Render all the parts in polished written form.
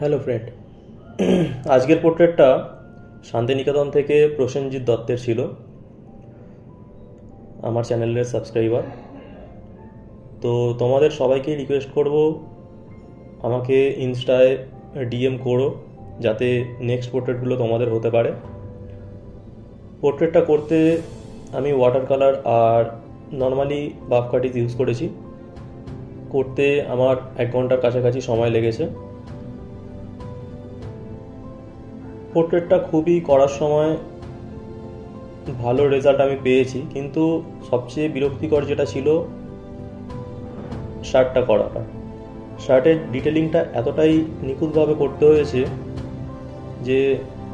Hello friend, আজকের পোর্ট্রেটটা শান্তিনিকেতন থেকে প্রসেনজিৎ দত্তের ছিল, আমার চ্যানেলের সাবস্ক্রাইবার। তো তোমাদের সবাইকেই রিকোয়েস্ট করব, আমাকে ইনস্টায় ডিএম করো যাতে নেক্সট পোর্ট্রেটগুলো তোমাদের হতে পারে। পোর্ট্রেটটা করতে আমি ওয়াটার কালার আর নর্মালি বাফ কাটিজ ইউজ করেছি। করতে আমার 1 ঘন্টার কাছাকাছি সময় লেগেছে। পোর্ট্রেটটা খুবই করার সময় ভালো রেজাল্ট আমি পেয়েছি, কিন্তু সবচেয়ে বিরক্তিকর যেটা ছিল শার্টটা করাটা। শার্টের ডিটেলিংটা এতটাই নিখুঁতভাবে করতে হয়েছে যে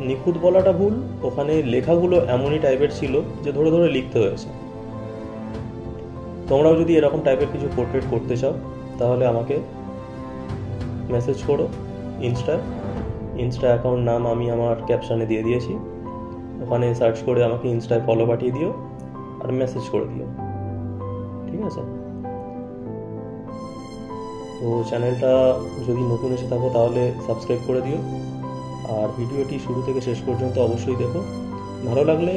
নিখুঁত বলাটা ভুল, ওখানে লেখাগুলো এমনই টাইপের ছিল যে ধরে ধরে লিখতে হয়েছে। তোমরাও যদি এরকম টাইপের কিছু পোর্ট্রেট করতে চাও তাহলে আমাকে মেসেজ করো ইনস্টা অ্যাকাউন্ট নাম আমি আমার ক্যাপশনে দিয়ে দিয়েছি, ওখানে সার্চ করে আমাকে ইনস্টায় ফলো পাঠিয়ে দিও আর মেসেজ করে দিও, ঠিক আছে? তো চ্যানেলটা যদি নতুন এসে থাকো তাহলে সাবস্ক্রাইব করে দিও, আর ভিডিওটি শুরু থেকে শেষ পর্যন্ত অবশ্যই দেখো। ভালো লাগলে